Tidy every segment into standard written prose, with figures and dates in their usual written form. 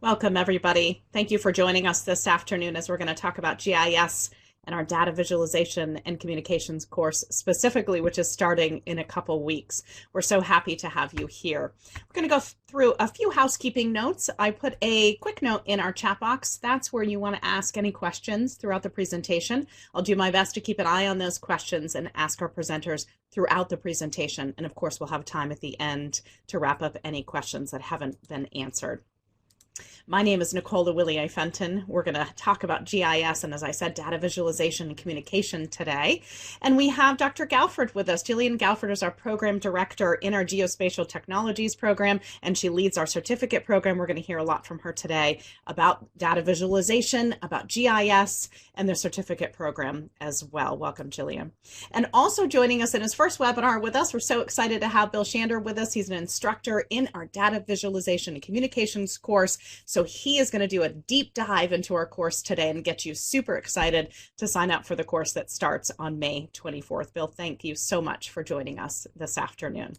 Welcome, everybody. Thank you for joining us this afternoon as we're going to talk about GIS and our data visualization and communications course specifically, which is starting in a couple weeks. We're so happy to have you here. We're going to go through a few housekeeping notes. I put a quick note in our chat box. That's where you want to ask any questions throughout the presentation. I'll do my best to keep an eye on those questions and ask our presenters throughout the presentation. And of course, we'll have time at the end to wrap up any questions that haven't been answered. My name is Nicola Willie-Fenton. We're going to talk about GIS and, as I said, data visualization and communication today. And we have Dr. Galford with us. Jillian Galford is our program director in our Geospatial Technologies program, and she leads our certificate program. We're going to hear a lot from her today about data visualization, about GIS, and the certificate program as well. Welcome, Jillian. And also joining us in his first webinar with us, we're so excited to have Bill Shander with us. He's an instructor in our data visualization and communications course. So he is going to do a deep dive into our course today and get you super excited to sign up for the course that starts on May 24th. Bill, thank you so much for joining us this afternoon.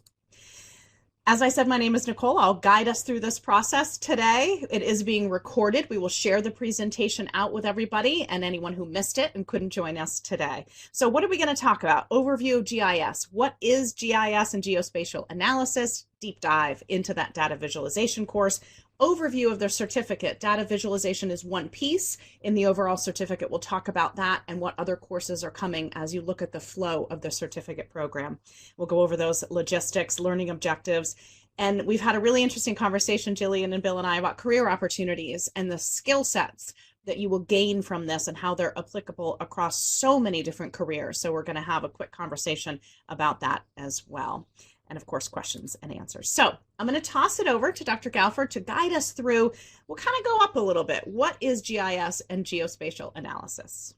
As I said, my name is Nicole. I'll guide us through this process today. It is being recorded. We will share the presentation out with everybody and anyone who missed it and couldn't join us today. So what are we going to talk about? Overview of GIS. What is GIS and geospatial analysis? Deep dive into that data visualization course. Overview of their certificate. Data visualization is one piece in the overall certificate. We'll talk about that and what other courses are coming as you look at the flow of the certificate program. We'll go over those logistics, learning objectives, and we've had a really interesting conversation, Jillian and Bill and I, about career opportunities and the skill sets that you will gain from this and how they're applicable across so many different careers. So we're going to have a quick conversation about that as well. And of course, questions and answers. So I'm going to toss it over to Dr. Galford to guide us through. We'll kind of go up a little bit. What is GIS and geospatial analysis?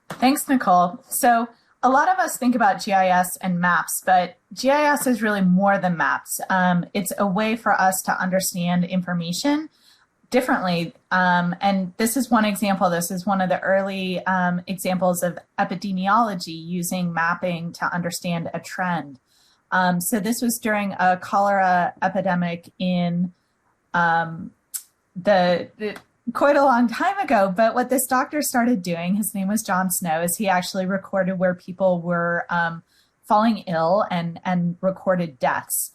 Thanks, Nicole. So a lot of us think about GIS and maps, but GIS is really more than maps. It's a way for us to understand information differently. And this is one example. This is one of the early examples of epidemiology using mapping to understand a trend. So this was during a cholera epidemic in quite a long time ago. But what this doctor started doing, his name was Jon Snow, is he actually recorded where people were falling ill and recorded deaths.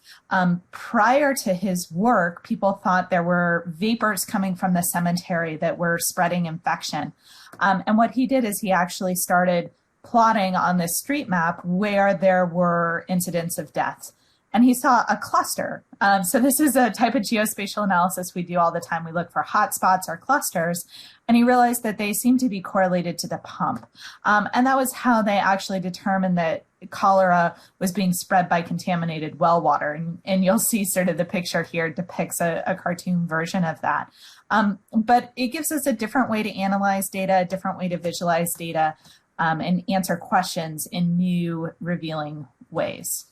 Prior to his work, people thought there were vapors coming from the cemetery that were spreading infection. And what he did is he actually started plotting on this street map where there were incidents of death. And he saw a cluster. So this is a type of geospatial analysis we do all the time. We look for hotspots or clusters, and he realized that they seem to be correlated to the pump. And that was how they actually determined that cholera was being spread by contaminated well water. And you'll see sort of the picture here depicts a cartoon version of that. But it gives us a different way to analyze data, a different way to visualize data, and answer questions in new, revealing ways.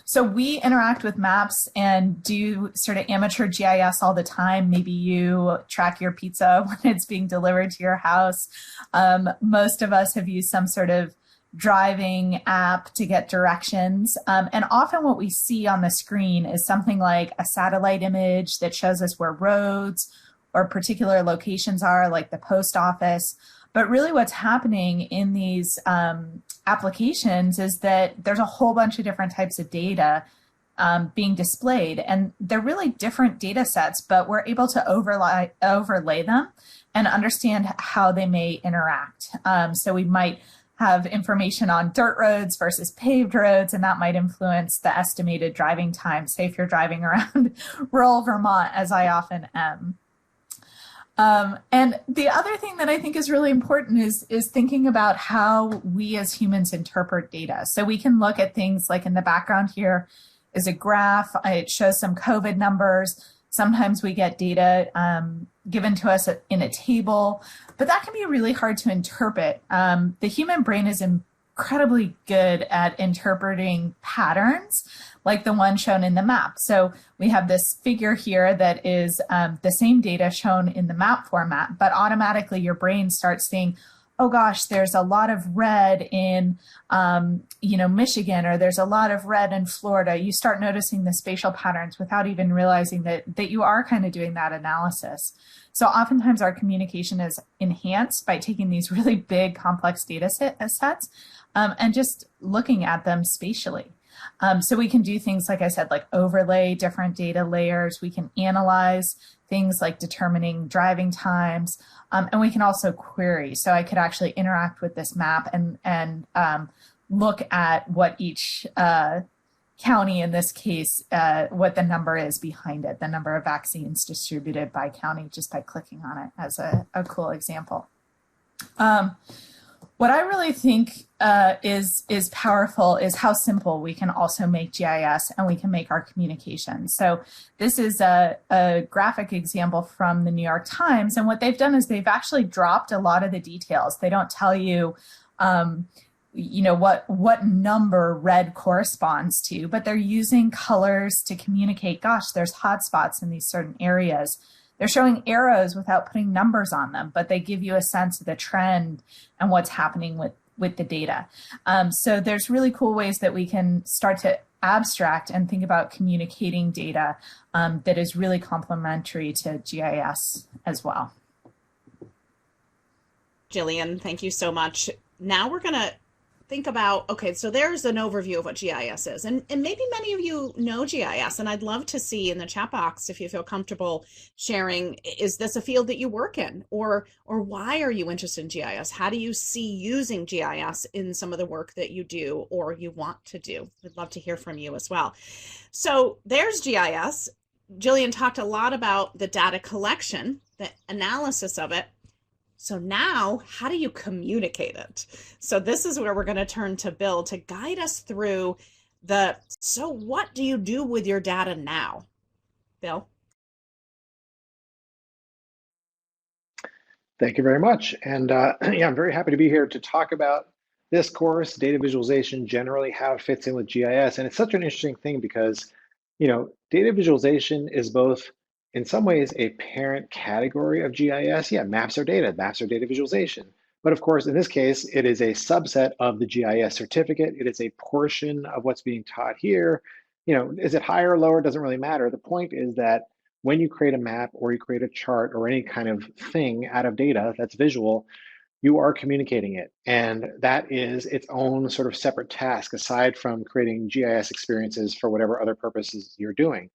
So we interact with maps and do sort of amateur GIS all the time. Maybe you track your pizza when it's being delivered to your house. Most of us have used some sort of driving app to get directions. And often what we see on the screen is something like a satellite image that shows us where roads or particular locations are, like the post office. But really what's happening in these applications is that there's a whole bunch of different types of data being displayed, and they're really different data sets, but we're able to overlay them and understand how they may interact. So we might have information on dirt roads versus paved roads, and that might influence the estimated driving time, say if you're driving around rural Vermont, as I often am. And the other thing that I think is really important is thinking about how we as humans interpret data. So we can look at things like in the background here is a graph. It shows some COVID numbers. Sometimes we get data given to us in a table, but that can be really hard to interpret. The human brain is incredibly good at interpreting patterns like the one shown in the map. So we have this figure here that is the same data shown in the map format, but automatically your brain starts seeing, oh gosh, there's a lot of red in, Michigan, or there's a lot of red in Florida. You start noticing the spatial patterns without even realizing that you are kind of doing that analysis. So oftentimes our communication is enhanced by taking these really big, complex data sets and just looking at them spatially. So we can do things, like I said, like overlay different data layers. We can analyze things like determining driving times, and we can also query. So I could actually interact with this map and look at what each county, in this case, what the number is behind it, the number of vaccines distributed by county, just by clicking on it, as a cool example. What I really think is powerful is how simple we can also make GIS, and we can make our communication. So this is a graphic example from the New York Times, and what they've done is they've actually dropped a lot of the details. They don't tell you, what number red corresponds to, but they're using colors to communicate, gosh, there's hotspots in these certain areas. They're showing arrows without putting numbers on them, but they give you a sense of the trend and what's happening with the data. So there's really cool ways that we can start to abstract and think about communicating data that is really complementary to GIS as well. Jillian, thank you so much. Now we're going to think about, okay, so there's an overview of what GIS is, and maybe many of you know GIS, and I'd love to see in the chat box, if you feel comfortable sharing, is this a field that you work in, or why are you interested in GIS? How do you see using GIS in some of the work that you do or you want to do? We'd love to hear from you as well. So there's GIS. Jillian talked a lot about the data collection, the analysis of it. So now, how do you communicate it? So this is where we're going to turn to Bill to guide us through so what do you do with your data now? Bill? Thank you very much. And yeah, I'm very happy to be here to talk about this course, data visualization, generally how it fits in with GIS. And it's such an interesting thing because, data visualization is both in some ways a parent category of GIS. Yeah, maps are data visualization. But of course, in this case, it is a subset of the GIS certificate. It is a portion of what's being taught here. Is it higher or lower? Doesn't really matter. The point is that when you create a map or you create a chart or any kind of thing out of data that's visual, you are communicating it. And that is its own sort of separate task aside from creating GIS experiences for whatever other purposes you're doing.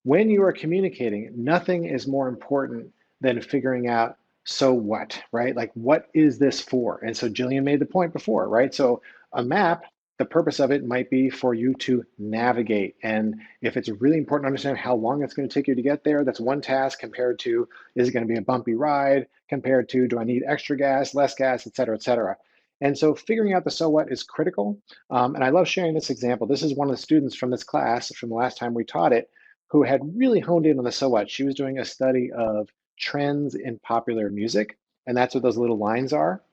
When you are communicating, nothing is more important than figuring out, so what, right? Like, what is this for? And so Jillian made the point before, right? So a map, the purpose of it might be for you to navigate. And if it's really important to understand how long it's going to take you to get there, that's one task compared to, is it going to be a bumpy ride, compared to, do I need extra gas, less gas, et cetera, et cetera. And so figuring out the so what is critical. And I love sharing this example. This is one of the students from this class from the last time we taught it, who had really honed in on the so what. She was doing a study of trends in popular music, and that's what those little lines are.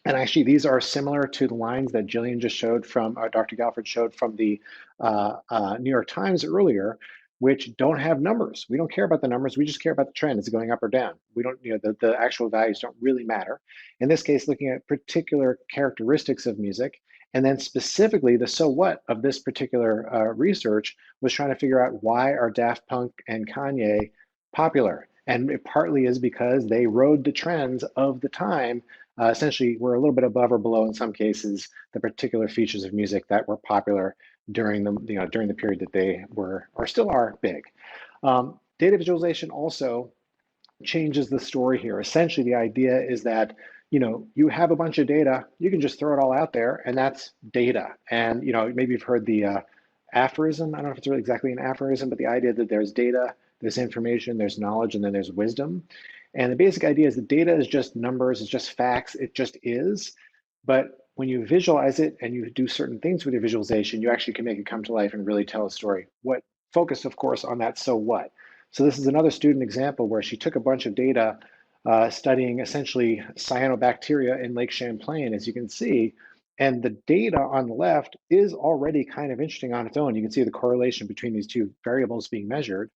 And actually, these are similar to the lines that Jillian just showed from, Dr. Galford showed from the New York Times earlier, which don't have numbers. We don't care about the numbers. We just care about the trend. Is it going up or down? We don't, the actual values don't really matter. In this case, looking at particular characteristics of music, and then specifically the so what of this particular research was trying to figure out, why are Daft Punk and Kanye popular? And it partly is because they rode the trends of the time. Essentially, we're a little bit above or below, in some cases, the particular features of music that were popular during the period that they were, or still are, big. Data visualization also changes the story here. Essentially, the idea is that you have a bunch of data, you can just throw it all out there, and that's data. And maybe you've heard the aphorism. I don't know if it's really exactly an aphorism, but the idea that there's data, there's information, there's knowledge, and then there's wisdom. And the basic idea is that data is just numbers, it's just facts, it just is. But when you visualize it and you do certain things with your visualization, you actually can make it come to life and really tell a story. What focused, of course, on that so what. So this is another student example where she took a bunch of data studying essentially cyanobacteria in Lake Champlain, as you can see. And the data on the left is already kind of interesting on its own. You can see the correlation between these two variables being measured.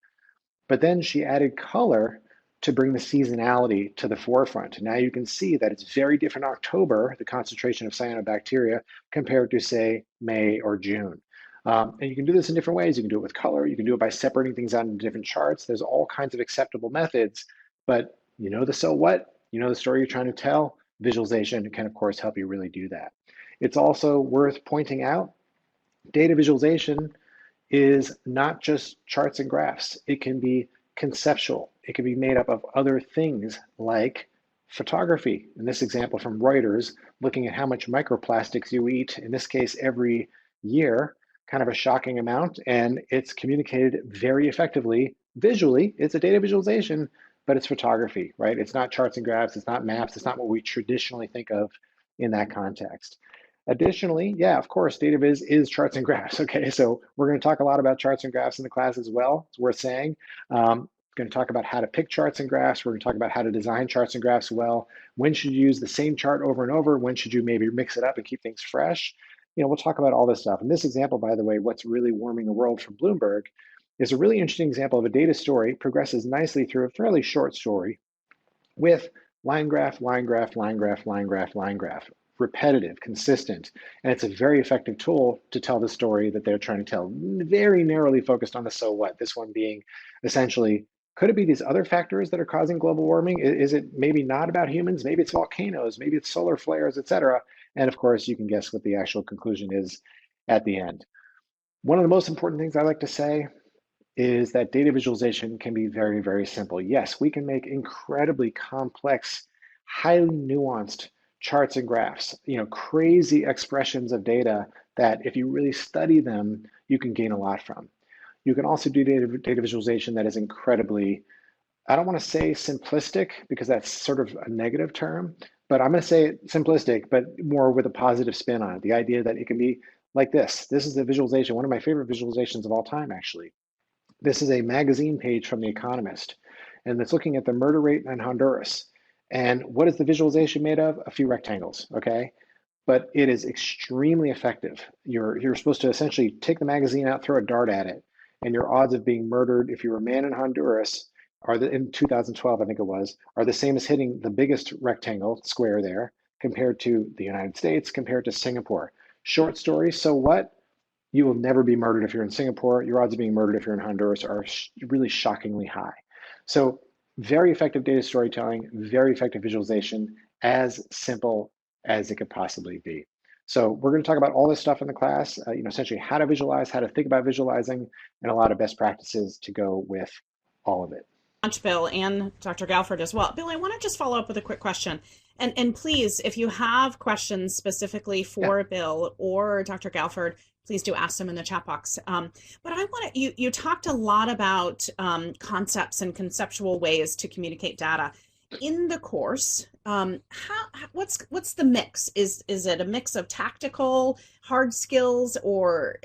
But then she added color to bring the seasonality to the forefront. Now you can see that it's very different in October, the concentration of cyanobacteria, compared to, say, May or June. And you can do this in different ways. You can do it with color. You can do it by separating things out into different charts. There's all kinds of acceptable methods, but you know the so what, you know the story you're trying to tell, visualization can, of course, help you really do that. It's also worth pointing out, data visualization is not just charts and graphs. It can be conceptual. It can be made up of other things like photography. In this example from Reuters, looking at how much microplastics you eat, in this case, every year, kind of a shocking amount, and it's communicated very effectively visually. It's a data visualization, but it's photography, right? It's not charts and graphs, it's not maps, it's not what we traditionally think of in that context. Additionally, yeah, of course, data viz is charts and graphs, okay? So we're gonna talk a lot about charts and graphs in the class as well, it's worth saying. Going to talk about how to pick charts and graphs. We're going to talk about how to design charts and graphs well. When should you use the same chart over and over? When should you maybe mix it up and keep things fresh? You know, we'll talk about all this stuff. And this example, by the way, what's really warming the world from Bloomberg, is a really interesting example of a data story, progresses nicely through a fairly short story with line graph, line graph, line graph, line graph, line graph, repetitive, consistent. And it's a very effective tool to tell the story that they're trying to tell, very narrowly focused on the so what, this one being essentially, could it be these other factors that are causing global warming? Is it maybe not about humans? Maybe it's volcanoes, maybe it's solar flares, et cetera. And of course, you can guess what the actual conclusion is at the end. One of the most important things I like to say is that data visualization can be very, very simple. Yes, we can make incredibly complex, highly nuanced charts and graphs, you know, crazy expressions of data that if you really study them, you can gain a lot from. You can also do data visualization that is incredibly, I don't want to say simplistic because that's sort of a negative term, but I'm going to say simplistic, but more with a positive spin on it. The idea that it can be like this. This is a visualization, one of my favorite visualizations of all time, actually. This is a magazine page from The Economist, and it's looking at the murder rate in Honduras. And what is the visualization made of? A few rectangles, okay? But it is extremely effective. You're supposed to essentially take the magazine out, throw a dart at it, and your odds of being murdered if you're a man in Honduras in 2012, I think it was, are the same as hitting the biggest rectangle square there compared to the United States, compared to Singapore. Short story, so what? You will never be murdered if you're in Singapore. Your odds of being murdered if you're in Honduras are really shockingly high. So very effective data storytelling, very effective visualization, as simple as it could possibly be. So we're going to talk about all this stuff in the class, you know, essentially how to visualize, how to think about visualizing, and a lot of best practices to go with all of it. Bill and Dr. Galford as well. Bill, I want to just follow up with a quick question. And please, if you have questions specifically for Bill or Dr. Galford, please do ask them in the chat box. But I want to, you talked a lot about concepts and conceptual ways to communicate data. In the course, what's the mix? Is it a mix of tactical, hard skills, or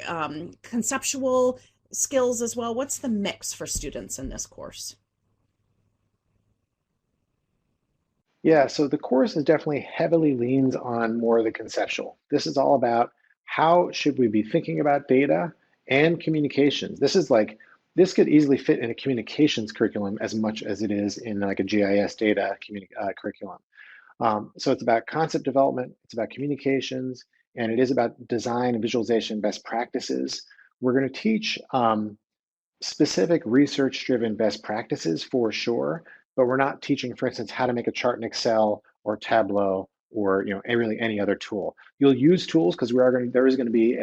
conceptual skills as well? What's the mix for students in this course? Yeah, so the course is definitely heavily leans on more of the conceptual. This is all about how should we be thinking about data and communications. This could easily fit in a communications curriculum as much as it is in like a GIS data curriculum. So it's about concept development, it's about communications, and it is about design and visualization best practices. We're going to teach specific research-driven best practices for sure, but we're not teaching, for instance, how to make a chart in Excel or Tableau or really any other tool. You'll use tools because there is going to be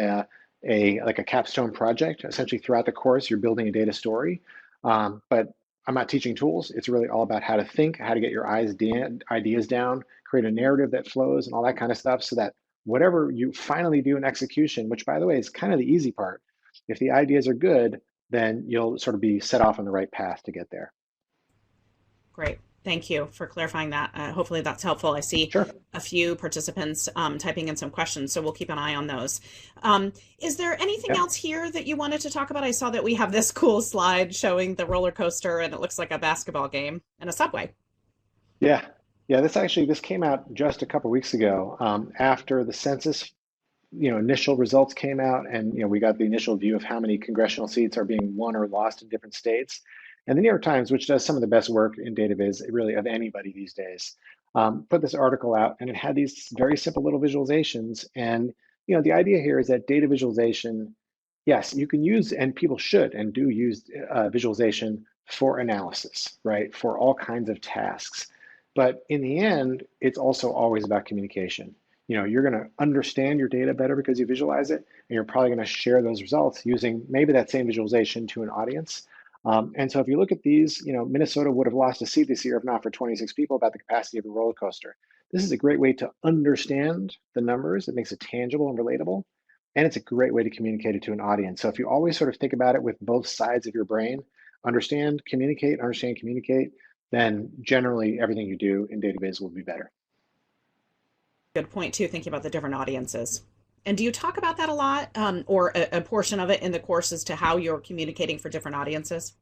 like a capstone project essentially throughout the course. You're building a data story, but I'm not teaching tools. It's really all about how to think, how to get your ideas down, create a narrative that flows and all that kind of stuff so that whatever you finally do in execution, which by the way is kind of the easy part, if the ideas are good, then you'll sort of be set off on the right path to get there. Great. Thank you for clarifying that. Hopefully that's helpful. I see a few participants typing in some questions, so we'll keep an eye on those. Is there anything else here that you wanted to talk about? I saw that we have this cool slide showing the roller coaster, and it looks like a basketball game and a subway. Yeah. This came out just a couple weeks ago after the census, initial results came out, and we got the initial view of how many congressional seats are being won or lost in different states. And the New York Times, which does some of the best work in data viz really of anybody these days, put this article out, and it had these very simple little visualizations. And the idea here is that data visualization, yes, you can use, and people should and do use visualization for analysis, right? For all kinds of tasks. But in the end, it's also always about communication. You're going to understand your data better because you visualize it, and you're probably going to share those results using maybe that same visualization to an audience. And so if you look at these, Minnesota would have lost a seat this year if not for 26 people about the capacity of a roller coaster. This is a great way to understand the numbers. It makes it tangible and relatable. And it's a great way to communicate it to an audience. So if you always sort of think about it with both sides of your brain, understand, communicate, then generally everything you do in database will be better. Good point too, thinking about the different audiences. And do you talk about that a lot, or a portion of it in the course as to how you're communicating for different audiences?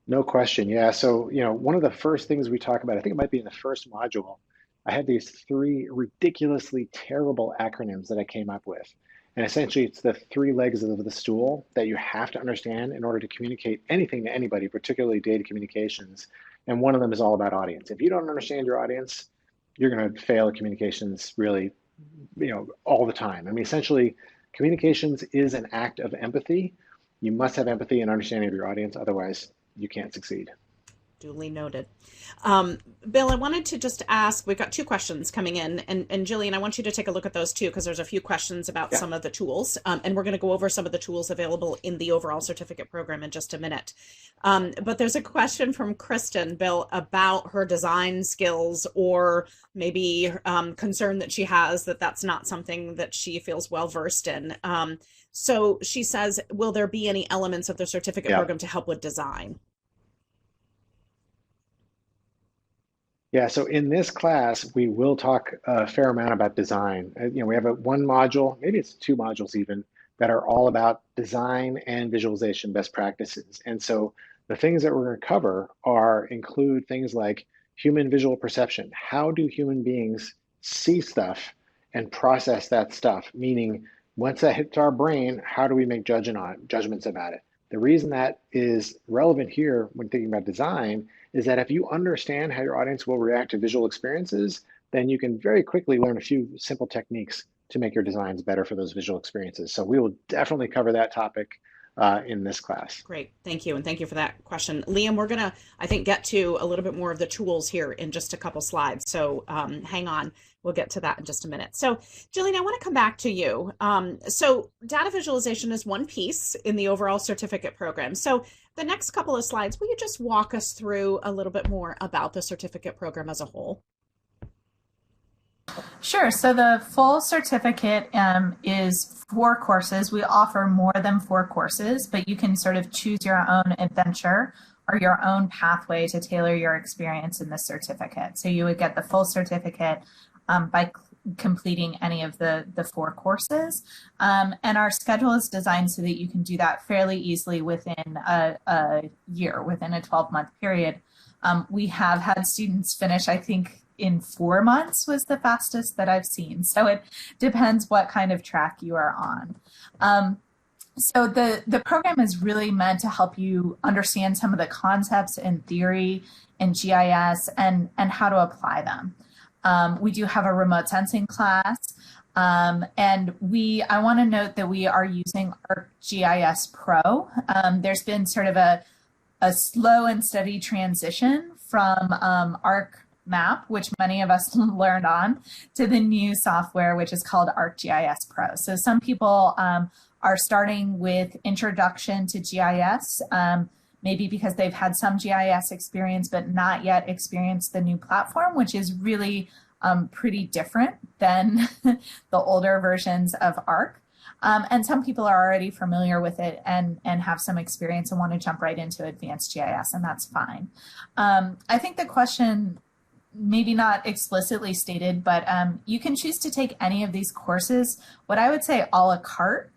No question. Yeah. So, one of the first things we talk about, I think it might be in the first module, I had these 3 ridiculously terrible acronyms that I came up with. And essentially, it's the 3 legs of the stool that you have to understand in order to communicate anything to anybody, particularly data communications. And one of them is all about audience. If you don't understand your audience, you're going to fail at communications really, all the time. I mean, essentially, communications is an act of empathy. You must have empathy and understanding of your audience. Otherwise, you can't succeed. Duly noted. Bill, I wanted to just ask, we've got 2 questions coming in, and Jillian, I want you to take a look at those too, because there's a few questions about some of the tools, and we're going to go over some of the tools available in the overall certificate program in just a minute. But there's a question from Kristen, Bill, about her design skills, or maybe concern that she has that that's not something that she feels well versed in. So she says, will there be any elements of the certificate program to help with design? Yeah, so in this class, we will talk a fair amount about design. We have one module, maybe it's 2 modules even, that are all about design and visualization best practices. And so the things that we're going to cover include things like human visual perception. How do human beings see stuff and process that stuff? Meaning, once that hits our brain, how do we make judgments about it? The reason that is relevant here when thinking about design is that if you understand how your audience will react to visual experiences, then you can very quickly learn a few simple techniques to make your designs better for those visual experiences. So we will definitely cover that topic in this class. Great, thank you, and thank you for that question. Liam, we're gonna, I think, get to a little bit more of the tools here in just a couple slides, so hang on, we'll get to that in just a minute. So Jillian, I want to come back to you. So data visualization is one piece in the overall certificate program. So the next couple of slides, will you just walk us through a little bit more about the certificate program as a whole? Sure. So the full certificate is 4 courses. We offer more than 4 courses, but you can sort of choose your own adventure or your own pathway to tailor your experience in the certificate. So you would get the full certificate by completing any of the 4 courses. And our schedule is designed so that you can do that fairly easily within a year, within a 12-month period. We have had students finish, I think, in 4 months was the fastest that I've seen. So it depends what kind of track you are on. So the program is really meant to help you understand some of the concepts and theory in GIS and how to apply them. We do have a remote sensing class, and I want to note that we are using ArcGIS Pro. There's been sort of a slow and steady transition from ArcMap, which many of us learned on, to the new software, which is called ArcGIS Pro. So some people are starting with introduction to GIS, maybe because they've had some GIS experience, but not yet experienced the new platform, which is really pretty different than the older versions of Arc. And some people are already familiar with it and have some experience and want to jump right into advanced GIS, and that's fine. I think the question, maybe not explicitly stated, but you can choose to take any of these courses, what I would say a la carte.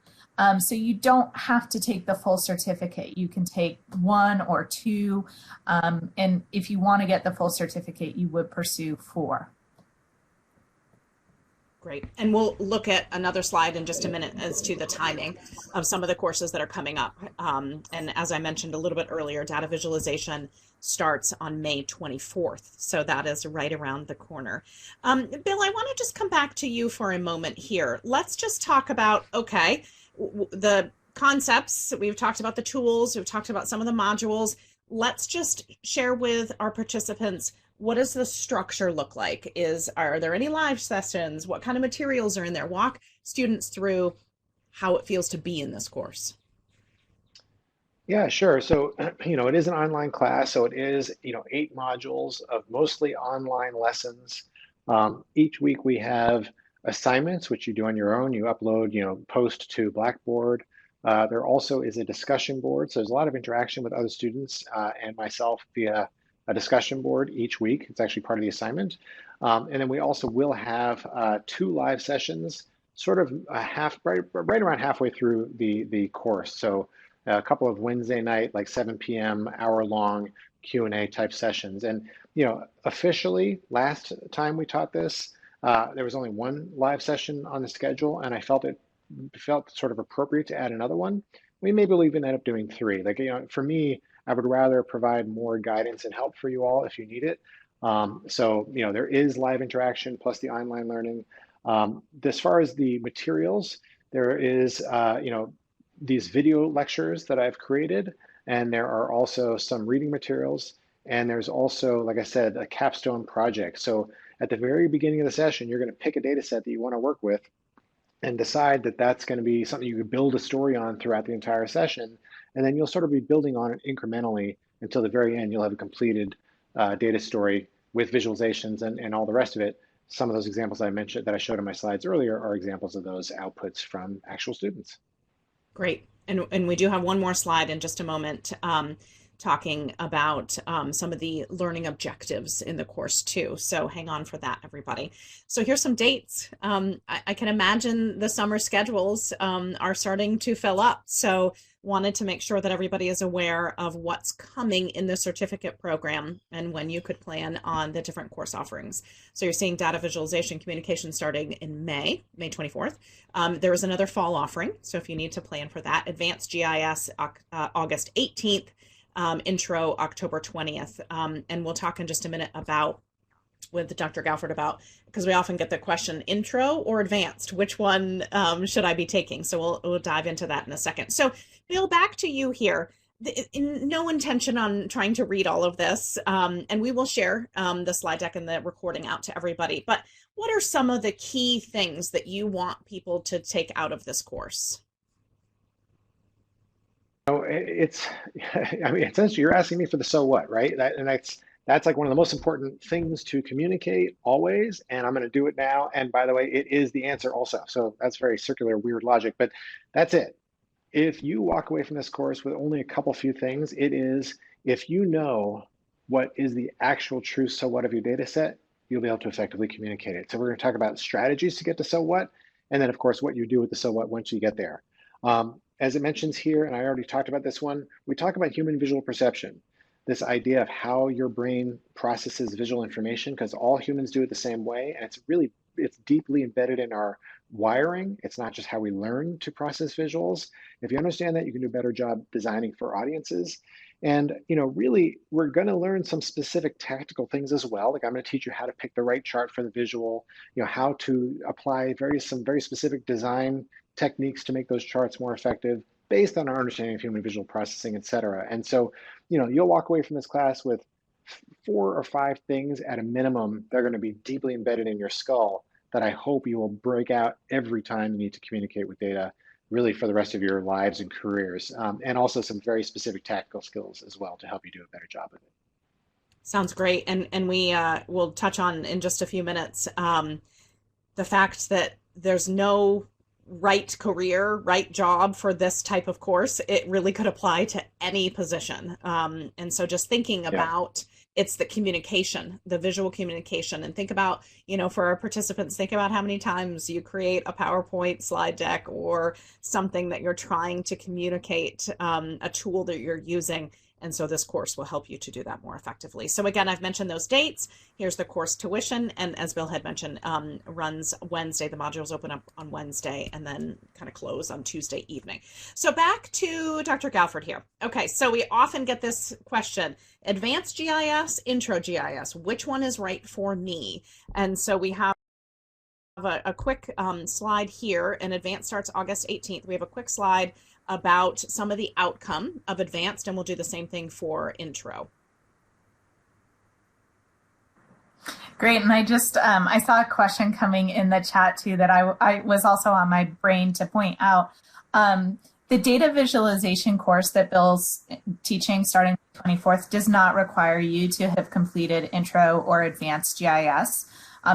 So you don't have to take the full certificate. You can take 1 or 2, and if you want to get the full certificate, you would pursue 4. Great. And we'll look at another slide in just a minute as to the timing of some of the courses that are coming up. And as I mentioned a little bit earlier, data visualization starts on May 24th. So that is right around the corner. Bill, I want to just come back to you for a moment here. Let's just talk about, okay, the concepts. We've talked about the tools. We've talked about some of the modules. Let's just share with our participants, what does the structure look like? Are there any live sessions? What kind of materials are in there? Walk students through how it feels to be in this course. Yeah, sure. So, it is an online class. So it is, 8 modules of mostly online lessons. Each week we have assignments, which you do on your own. You upload, post to Blackboard. There also is a discussion board. So there's a lot of interaction with other students and myself via a discussion board each week. It's actually part of the assignment. And then we also will have 2 live sessions, sort of right around halfway through the course. So a couple of Wednesday night, like 7 p.m., hour-long Q&A type sessions. And, officially, last time we taught this, there was only 1 live session on the schedule, and I felt sort of appropriate to add another one. We maybe will even end up doing 3. For me, I would rather provide more guidance and help for you all if you need it. So, there is live interaction plus the online learning. As far as the materials, there is, these video lectures that I've created, and there are also some reading materials. And there's also, like I said, a capstone project. So at the very beginning of the session, you're going to pick a data set that you want to work with and decide that that's going to be something you could build a story on throughout the entire session. And then you'll sort of be building on it incrementally until the very end. You'll have a completed data story with visualizations and all the rest of it. Some of those examples I mentioned that I showed in my slides earlier are examples of those outputs from actual students. Great. And we do have one more slide in just a moment talking about some of the learning objectives in the course too. So hang on for that, everybody. So here's some dates. I can imagine the summer schedules are starting to fill up. So wanted to make sure that everybody is aware of what's coming in the certificate program and when you could plan on the different course offerings. So you're seeing data visualization communication starting in May 24th. There is another fall offering. So if you need to plan for that, advanced GIS August 18th, intro October 20th. And we'll talk in just a minute with Dr. Galford about, because we often get the question, intro or advanced, which one should I be taking? So we'll dive into that in a second. So Bill, back to you here. No intention on trying to read all of this, and we will share the slide deck and the recording out to everybody. But what are some of the key things that you want people to take out of this course? Essentially you're asking me for the so what, right? That's like one of the most important things to communicate always, and I'm going to do it now. And by the way, it is the answer also. So that's very circular, weird logic, but that's it. If you walk away from this course with only a few things, it is, if you know what is the actual true so what of your data set, you'll be able to effectively communicate it. So we're going to talk about strategies to get to so what, and then of course what you do with the so what once you get there. As it mentions here, and I already talked about this one, we talk about human visual perception, this idea of how your brain processes visual information, because all humans do it the same way, and it's deeply embedded in our wiring. It's not just how we learn to process visuals. If you understand that, you can do a better job designing for audiences. And really, we're going to learn some specific tactical things as well. Like I'm going to teach you how to pick the right chart for the visual, how to apply some very specific design techniques to make those charts more effective based on our understanding of human visual processing, et cetera. And so, you'll walk away from this class with 4 or 5 things at a minimum. They're going to be deeply embedded in your skull that I hope you will break out every time you need to communicate with data, really for the rest of your lives and careers, and also some very specific tactical skills as well to help you do a better job of it. Sounds great. And we will touch on in just a few minutes the fact that there's no right career, right job for this type of course. It really could apply to any position. And so just thinking about it's the communication, the visual communication, and think about, for our participants, think about how many times you create a PowerPoint slide deck or something that you're trying to communicate, a tool that you're using, And so this course will help you to do that more effectively. So again, I've mentioned those dates. Here's the course tuition. And as Bill had mentioned, runs Wednesday. The modules open up on Wednesday and then kind of close on Tuesday evening. So back to Dr. Galford here. Okay, so we often get this question, advanced GIS, intro GIS, which one is right for me? And so we have a quick slide here, and advanced starts August 18th. We have a quick slide about some of the outcome of advanced, and we'll do the same thing for intro. Great, and I just, I saw a question coming in the chat too that I was also on my brain to point out. The data visualization course that Bill's teaching starting 24th does not require you to have completed intro or advanced GIS.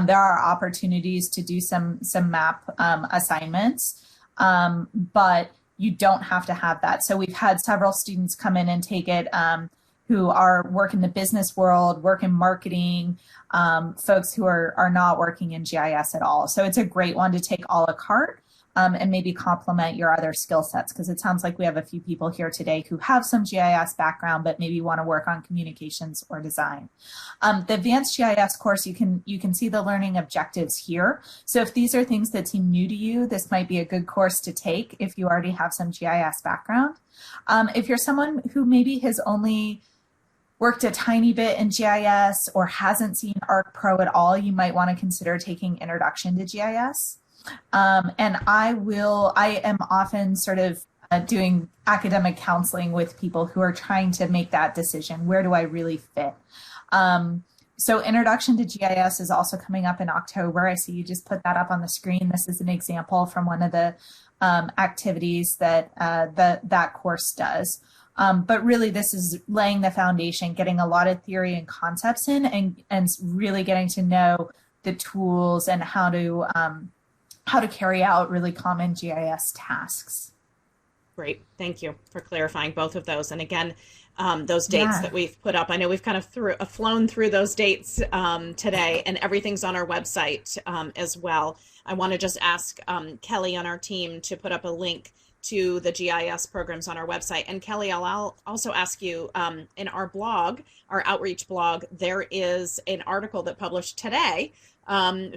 There are opportunities to do some map assignments, but you don't have to have that. So we've had several students come in and take it who work in the business world, work in marketing, folks who are not working in GIS at all. So it's a great one to take a la carte and maybe complement your other skill sets, because it sounds like we have a few people here today who have some GIS background but maybe want to work on communications or design. The advanced GIS course, you can see the learning objectives here. So if these are things that seem new to you, this might be a good course to take if you already have some GIS background. If you're someone who maybe has only worked a tiny bit in GIS or hasn't seen ArcPro at all, you might want to consider taking Introduction to GIS. And I am often sort of doing academic counseling with people who are trying to make that decision. Where do I really fit? So Introduction to GIS is also coming up in October. I see you just put that up on the screen. This is an example from one of the activities that that course does. But really, this is laying the foundation, getting a lot of theory and concepts in, and really getting to know the tools and how to carry out really common GIS tasks. Great, thank you for clarifying both of those. And again, those dates that we've put up, I know we've kind of flown through those dates today, and everything's on our website as well. I want to just ask Kelly on our team to put up a link to the GIS programs on our website. And Kelly, I'll also ask you, in our blog, our outreach blog, there is an article that published today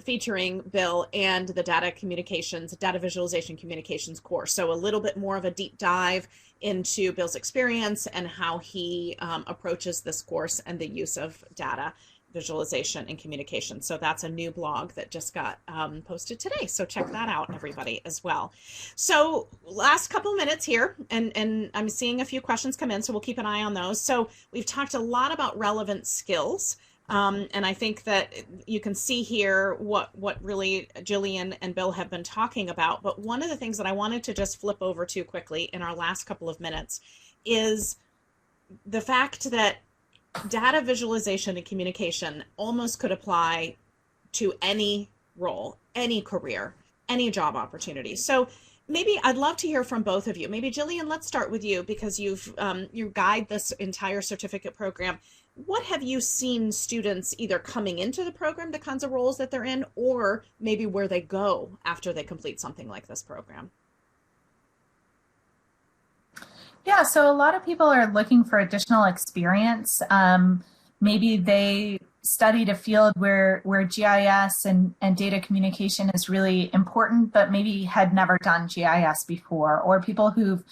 featuring Bill and the data visualization communications course. So a little bit more of a deep dive into Bill's experience and how he approaches this course and the use of data visualization and communication. So that's a new blog that just got posted today. So check that out, everybody, as well. So last couple minutes here, and I'm seeing a few questions come in, so we'll keep an eye on those. So we've talked a lot about relevant skills. And I think that you can see here what really Jillian and Bill have been talking about. But one of the things that I wanted to just flip over to quickly in our last couple of minutes is the fact that data visualization and communication almost could apply to any role, any career, any job opportunity. So maybe I'd love to hear from both of you. Maybe Jillian, let's start with you, because you guide this entire certificate program. What have you seen students either coming into the program, the kinds of roles that they're in, or maybe where they go after they complete something like this program? Yeah, so a lot of people are looking for additional experience. Maybe they studied a field where GIS and data communication is really important, but maybe had never done GIS before, or people who've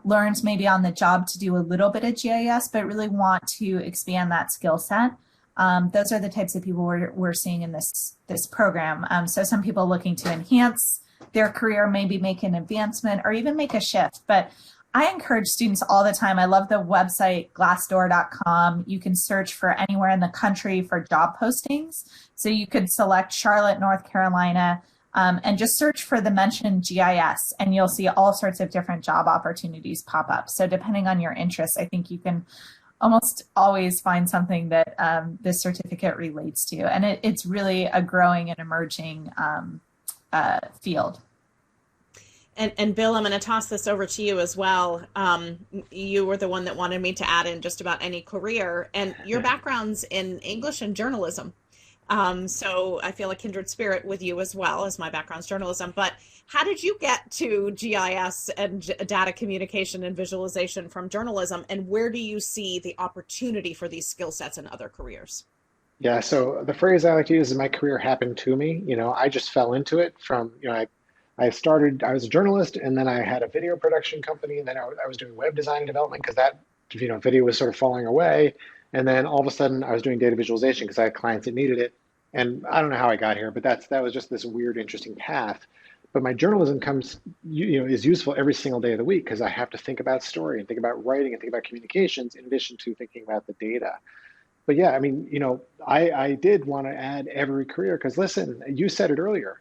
learned maybe on the job to do a little bit of GIS, but really want to expand that skill set. Those are the types of people we're seeing in this program. So some people looking to enhance their career, maybe make an advancement or even make a shift. But I encourage students all the time. I love the website glassdoor.com. You can search for anywhere in the country for job postings. So you could select Charlotte, North Carolina, and just search for the mentioned GIS, and you'll see all sorts of different job opportunities pop up. So depending on your interests, I think you can almost always find something that this certificate relates to. And it's really a growing and emerging field. And Bill, I'm going to toss this over to you as well. You were the one that wanted me to add in just about any career, and your background's in English and journalism. So I feel a kindred spirit with you as well, as my background's journalism. But how did you get to GIS and data communication and visualization from journalism? And where do you see the opportunity for these skill sets in other careers? Yeah, so the phrase I like to use is my career happened to me. I just fell into it from, I was a journalist and then I had a video production company and then I was doing web design and development because that, video was sort of falling away. And then all of a sudden I was doing data visualization because I had clients that needed it. And I don't know how I got here, but that was just this weird, interesting path. But my journalism is useful every single day of the week because I have to think about story and think about writing and think about communications in addition to thinking about the data. But yeah, I mean, I did want to add every career because listen, you said it earlier.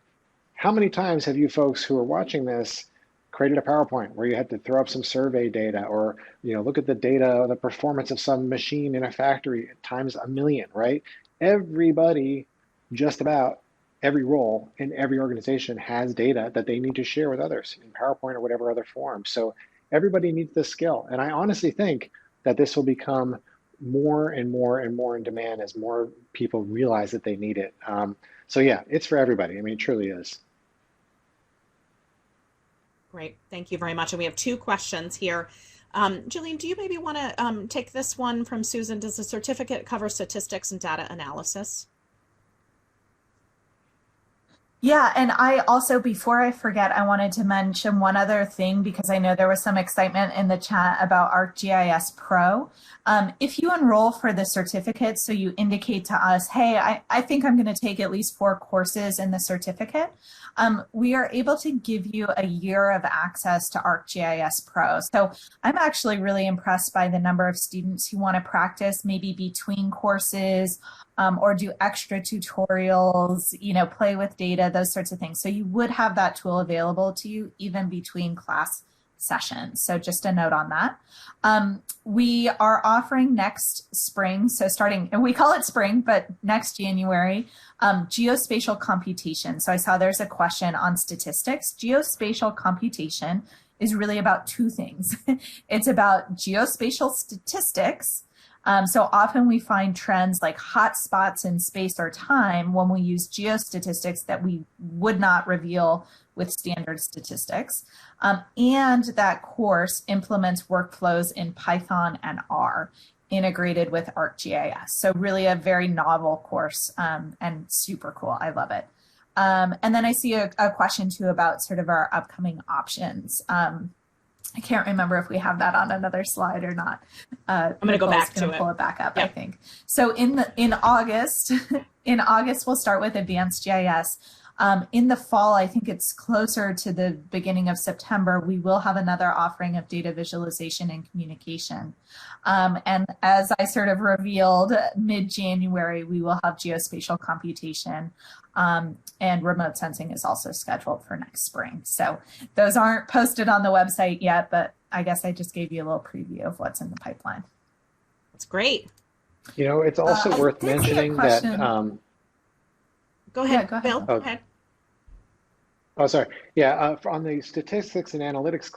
How many times have you folks who are watching this created a PowerPoint where you had to throw up some survey data or, look at the data, the performance of some machine in a factory times a million, right? Everybody, just about every role in every organization has data that they need to share with others in PowerPoint or whatever other form. So everybody needs this skill. And I honestly think that this will become more and more and more in demand as more people realize that they need it. So yeah, it's for everybody. I mean, it truly is. Great. Thank you very much. And we have two questions here. Jillian, do you maybe want to take this one from Susan? Does the certificate cover statistics and data analysis? Yeah, and I also, before I forget, I wanted to mention one other thing because I know there was some excitement in the chat about ArcGIS Pro. If you enroll for the certificate, so you indicate to us, hey, I think I'm going to take at least 4 courses in the certificate, we are able to give you a year of access to ArcGIS Pro. So I'm actually really impressed by the number of students who want to practice maybe between courses or do extra tutorials, play with data, those sorts of things. So you would have that tool available to you even between class sessions. So just a note on that. We are offering next spring, so starting, and we call it spring, but next January, geospatial computation. So I saw there's a question on statistics. Geospatial computation is really about 2 things. It's about geospatial statistics. So often we find trends like hot spots in space or time when we use geostatistics that we would not reveal with standard statistics. And that course implements workflows in Python and R integrated with ArcGIS. So really a very novel course and super cool. I love it. And then I see a question too about sort of our upcoming options. I can't remember if we have that on another slide or not. I'm going to go back to it. Pull it back up, Yep. I think. So in August, we'll start with advanced GIS. In the fall, I think it's closer to the beginning of September, we will have another offering of data visualization and communication. And as I sort of revealed, mid-January, we will have geospatial computation. And remote sensing is also scheduled for next spring. So those aren't posted on the website yet, but I guess I just gave you a little preview of what's in the pipeline. That's great. It's also worth mentioning that. Go ahead, go ahead. Bill. Go ahead. Oh, sorry. Yeah, on the statistics and analytics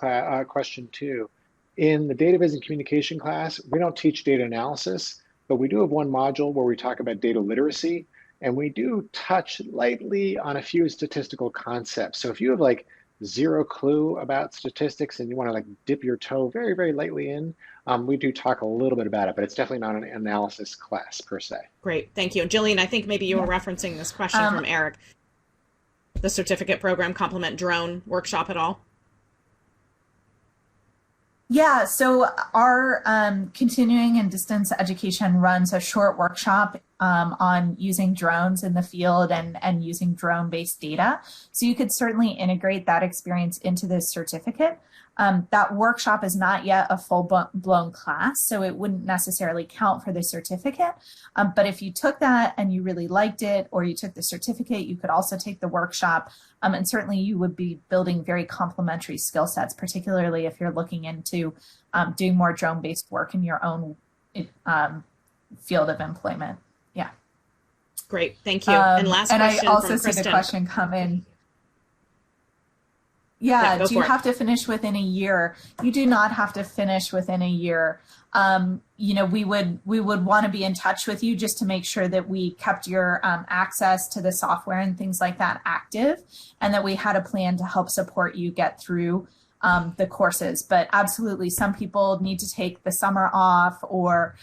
question too, in the data viz and communication class, we don't teach data analysis, but we do have one module where we talk about data literacy. And we do touch lightly on a few statistical concepts. So if you have like 0 clue about statistics and you want to like dip your toe very, very lightly in, we do talk a little bit about it, but it's definitely not an analysis class per se. Great, thank you. Jillian, I think maybe you were referencing this question from Eric. The certificate program complement drone workshop at all? Yeah, so our continuing and distance education runs a short workshop on using drones in the field and using drone-based data. So you could certainly integrate that experience into this certificate. That workshop is not yet a full-blown class, so it wouldn't necessarily count for the certificate. But if you took that and you really liked it, or you took the certificate, you could also take the workshop. And certainly you would be building very complementary skill sets, particularly if you're looking into doing more drone-based work in your own field of employment. Yeah. Great, thank you. And last question. And I also from see Kristen. the question come in. Yeah, go do you for it. have to finish within a year? You do not have to finish within a year. We would want to be in touch with you just to make sure that we kept your access to the software and things like that active, and that we had a plan to help support you get through the courses. But absolutely, some people need to take the summer off, or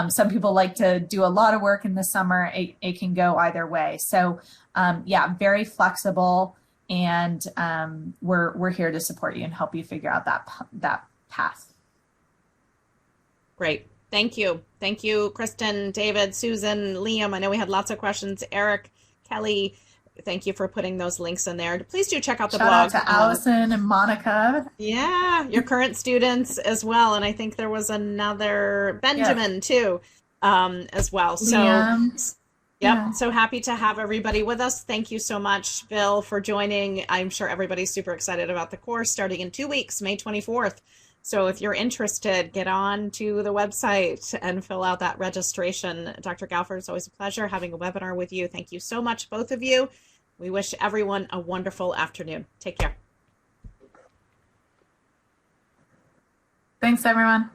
some people like to do a lot of work in the summer. It can go either way. So yeah, very flexible. And we're here to support you and help you figure out that path. Great. Thank you. Thank you, Kristen, David, Susan, Liam. I know we had lots of questions. Eric, Kelly, thank you for putting those links in there. Please do check out the blog. Shout out to Allison and Monica. Yeah, your current students as well. And I think there was another Benjamin too, as well. Liam. So yep. Yeah. So happy to have everybody with us. Thank you so much, Bill, for joining. I'm sure everybody's super excited about the course starting in 2 weeks, May 24th. So if you're interested, get on to the website and fill out that registration. Dr. Galford, it's always a pleasure having a webinar with you. Thank you so much, both of you. We wish everyone a wonderful afternoon. Take care. Thanks, everyone.